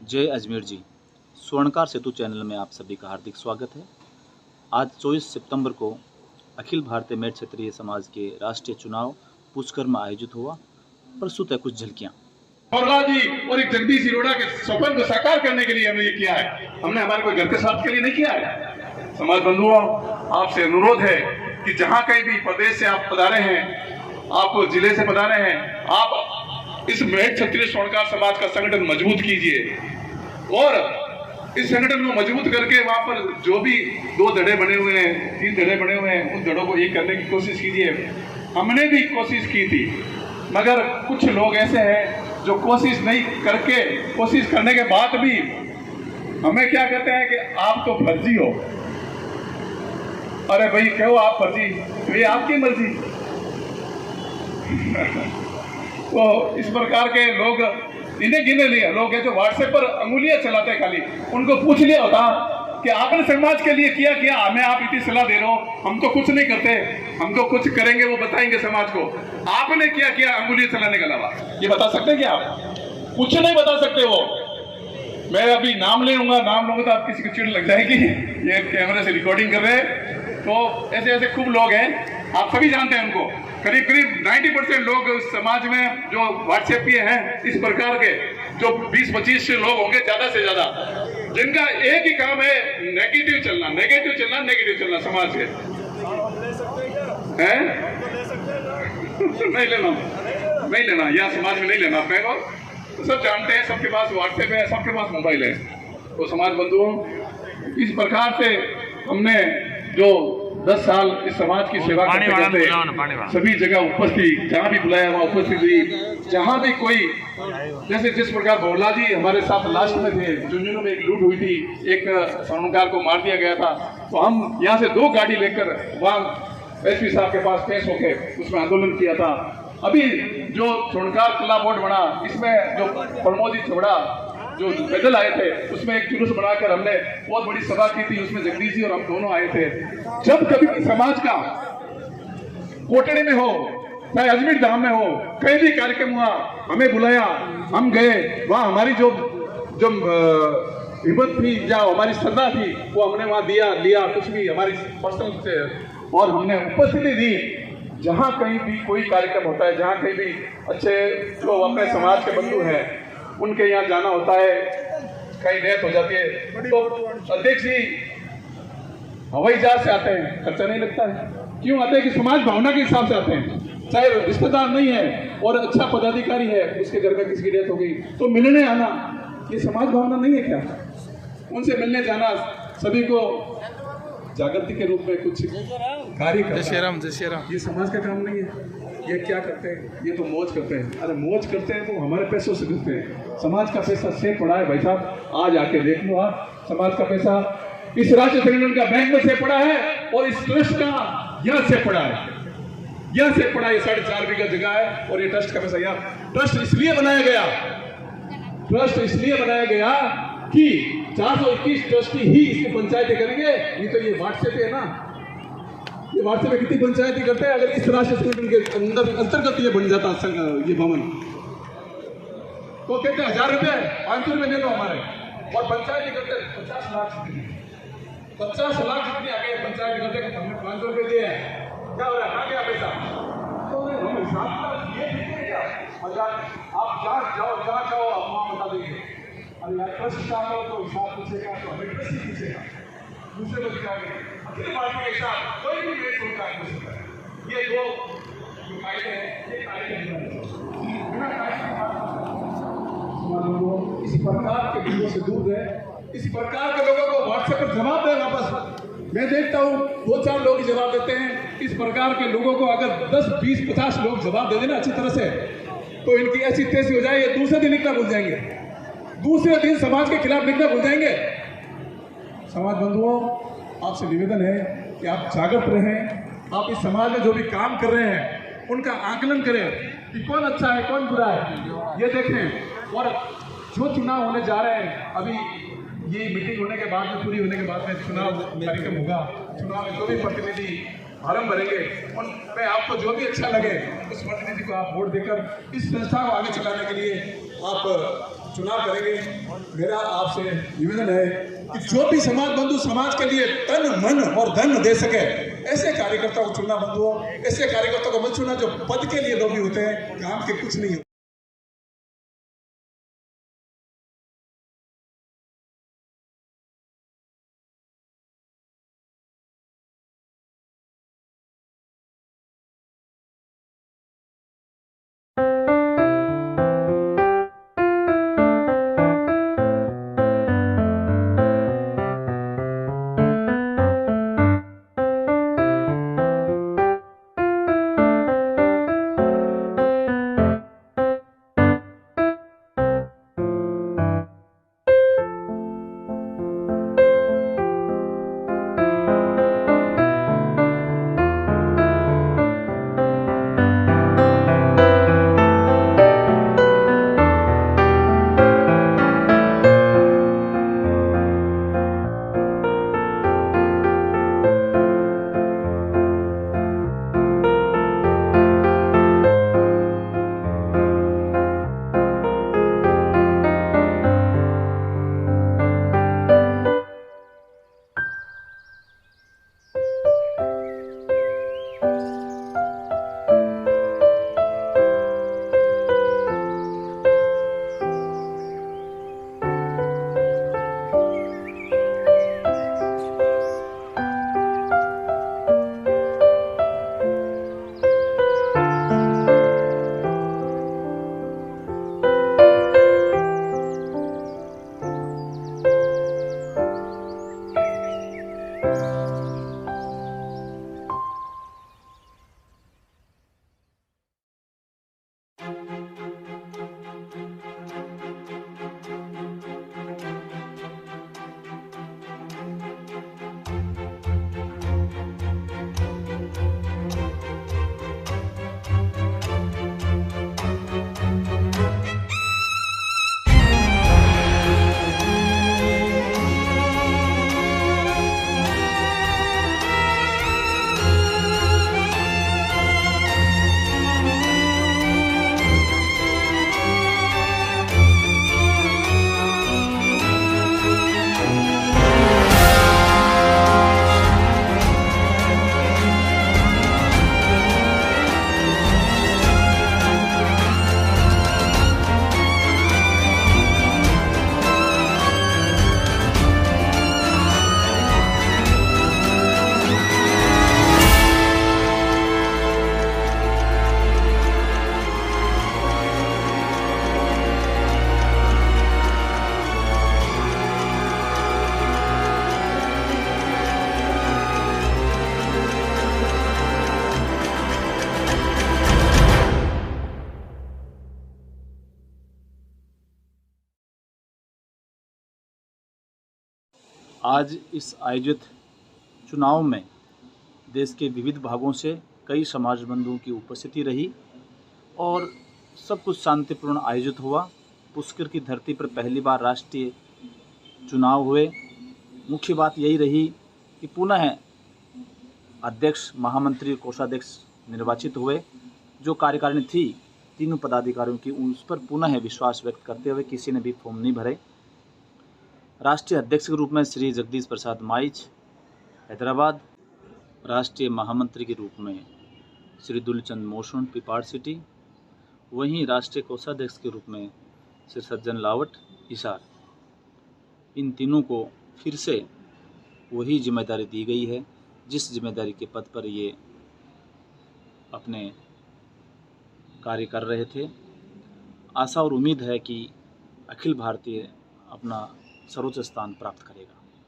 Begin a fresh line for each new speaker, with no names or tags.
जय अजमेर जी। स्वर्णकार सेतु चैनल में आप सभी का हार्दिक स्वागत है। आज 24 सितंबर को अखिल भारतीय मेट क्षेत्रीय समाज के राष्ट्रीय चुनाव पुष्कर्म आयोजित हुआ। प्रस्तुत है कुछ झलकियां।
जी और एक जगदीश सिरोड़ा के सपन को साकार करने के लिए हमने ये किया है। हमने हमारे कोई घर के स्वार्थ के लिए नहीं किया है। समाज बंधुओं, आपसे अनुरोध है कि जहां कहीं भी प्रदेश से आप पधारे हैं, आप जिले से पधारे हैं, आप इस मेट क्षत्रिय स्वर्णकार समाज का संगठन मजबूत कीजिए और इस संगठन को मजबूत करके वहां पर जो भी 2 धड़े बने हुए हैं, 3 धड़े बने हुए हैं, उन धड़ों को एक करने की कोशिश कीजिए। हमने भी कोशिश की थी, मगर कुछ लोग ऐसे हैं जो कोशिश नहीं करके, कोशिश करने के बाद भी हमें क्या कहते हैं कि आप तो फर्जी हो। अरे भाई कहो आप फर्जी, ये आपकी मर्जी। तो इस प्रकार के लोग इन्हें गिने लिए लोग हैं जो व्हाट्सएप पर अंगुलियां चलाते हैं। खाली उनको पूछ लिया होता कि आपने समाज के लिए किया, हमें आप इतनी सलाह दे रहे हो, हम तो कुछ नहीं करते, हम तो कुछ करेंगे वो बताएंगे समाज को। आपने किया अंगुलियां चलाने के अलावा ये बता सकते हैं क्या? आप कुछ नहीं बता सकते। वो मैं अभी नाम ले लूंगा, नाम लूंगा तो आप किसी को चिढ़ लग जाएगी। ये कैमरे से रिकॉर्डिंग कर रहे हैं, तो ऐसे ऐसे खूब लोग हैं, आप सभी जानते हैं उनको। करीब 90% लोग समाज में जो व्हाट्सएप पे हैं, इस प्रकार के जो 20-25 लोग होंगे ज्यादा से ज्यादा, जिनका एक ही काम है नेगेटिव चलना समाज के। हैं? नहीं लेना या समाज में नहीं लेना अपने को। तो सब जानते हैं, सबके पास व्हाट्सएप है, सबके पास मोबाइल है। तो समाज बंधुओं, इस प्रकार से हमने जो 10 साल इस समाज की सेवा करते सभी जगह उपस्थित, जहाँ भी बुलाया वहाँ उपस्थित हुई। जहाँ भी कोई, जैसे जिस प्रकार भोला जी हमारे साथ लास्ट में थे, झुंझुनू में एक लूट हुई थी, एक स्वर्णकार को मार दिया गया था, तो हम यहाँ से 2 गाड़ी लेकर वहाँ एसपी साहब के पास पेश होके उसमें आंदोलन किया था। अभी जो स्वर्णकार कला बोर्ड बना, इसमें जो प्रमोदी छोड़ा जो पैदल आए थे, उसमें एक जुलूस बनाकर हमने बहुत बड़ी सभा की थी। उसमें जगदीश जी और हम दोनों आए थे। जब कभी भी समाज का कोटड़े में हो, चाहे अजमेर धाम में हो, कहीं भी कार्यक्रम हुआ, हमें बुलाया, हम गए। वहाँ हमारी जो हिम्मत थी या हमारी श्रद्धा थी, वो हमने वहाँ लिया कुछ भी हमारी पर्सनल से, और हमने उपस्थिति दी। जहाँ कहीं भी कोई कार्यक्रम होता है, जहाँ कहीं भी अच्छे जो अपने समाज के बंधु हैं, उनके यहाँ जाना होता है, कहीं डेथ हो जाती है, तो अध्यक्ष जी हवाई जहाज से आते हैं, खर्चा नहीं लगता है। क्यों आते हैं? कि समाज भावना के हिसाब से आते हैं। चाहे रिश्तेदार नहीं है और अच्छा पदाधिकारी है, उसके घर में किसी की डेथ हो गई तो मिलने आना, ये समाज भावना नहीं है क्या? उनसे मिलने जाना, सभी को जागृति के रूप में कुछ कार्य करना, जय श्री राम, ये समाज का काम नहीं है। ये क्या करते हैं? ये तो मौज करते हैं। अरे मौज करते हैं तो हमारे पैसों से करते हैं। समाज का पैसा से पड़ा है भाई साहब, आज आके देख लो आप। समाज का पैसा इस राष्ट्रीय संगठन का बैंक में से पड़ा है और इस ट्रस्ट का यहाँ से पड़ा है, यहाँ से पड़ा है। 4.5 बीघा जगह है और ये ट्रस्ट का पैसा यहाँ। ट्रस्ट इसलिए बनाया गया कि 421 ट्रस्टी ही इसकी पंचायतें करेंगे। नहीं तो ये व्हाट्सएप है ना, ये व्हाट्सएप में कितनी पंचायती करते हैं। अगर इस राष्ट्रीय संगठन के अंतर्गत ये बन जाता ये भवन, तो कहते हैं 1000 रुपये 500 रुपये ले लो हमारे, और पंचायती करते 50 लाख जितनी आगे पंचायत करते हैं। हमने 500 रुपये दिए हैं, क्या हो रहा है? कहाँ गया पैसा? तो हम हिसाब ये आप जहाँ जाओ आप वहाँ बता देंगे। अरे यार ट्रस्ट चाह रहे हो तो हिसाब पूछेगा, तो हमें ट्रस्ट ही पूछेगा, दूसरे को दिखाएंगे। अखिल भारतीय के साथ कोई भी मेट होता है, ये दो फायदे हैं, ये इस प्रकार के लोगों से दूर रहे, इस प्रकार के लोगों को व्हाट्सएप पर जवाब दें वापस। मैं देखता हूँ 2-4 लोग जवाब देते हैं। इस प्रकार के लोगों को अगर 10, 20, 50 लोग जवाब दे देना अच्छी तरह से, तो इनकी ऐसी तेजी हो जाए, ये दूसरे दिन लिखना भूल जाएंगे, दूसरे दिन समाज के खिलाफ लिखना भूल जाएंगे। समाज बंधुओं, आपसे निवेदन है कि आप जागृत रहें। आप इस समाज में जो भी काम कर रहे हैं उनका आकलन करें कि कौन अच्छा है कौन बुरा है, ये देखें। और जो चुनाव होने जा रहे हैं, अभी ये मीटिंग होने के बाद में, पूरी होने के बाद में चुनाव कार्यक्रम होगा। चुनाव में जो भी प्रतिनिधि फार्म भरेंगे, उनमें आपको जो भी अच्छा लगे उस प्रतिनिधि को आप वोट देकर इस संस्था को आगे चलाने के लिए आप चुनाव करेंगे। मेरा आपसे निवेदन है कि जो भी समाज बंधु समाज के लिए तन मन और धन दे सके ऐसे कार्यकर्ता को चुनना बंधु हो। ऐसे कार्यकर्ता को मत चुनना जो पद के लिए लोभी होते हैं, काम के कुछ नहीं होते।
आज इस आयोजित चुनाव में देश के विविध भागों से कई समाज बंधुओं की उपस्थिति रही और सब कुछ शांतिपूर्ण आयोजित हुआ। पुष्कर की धरती पर पहली बार राष्ट्रीय चुनाव हुए। मुख्य बात यही रही कि पुनः अध्यक्ष, महामंत्री, कोषाध्यक्ष निर्वाचित हुए। जो कार्यकारिणी थी तीनों पदाधिकारियों की, उस पर पुनः विश्वास व्यक्त करते हुए किसी ने भी फॉर्म नहीं भरे। राष्ट्रीय अध्यक्ष के रूप में श्री जगदीश प्रसाद माइच हैदराबाद, राष्ट्रीय महामंत्री के रूप में श्री दुलचंद मोशन पिपाड़ सिटी, वहीं राष्ट्रीय कोषाध्यक्ष के रूप में श्री सज्जन लावट हिसार। इन तीनों को फिर से वही जिम्मेदारी दी गई है जिस जिम्मेदारी के पद पर ये अपने कार्य कर रहे थे। आशा और उम्मीद है कि अखिल भारतीय अपना सर्वोच्च स्थान प्राप्त करेगा।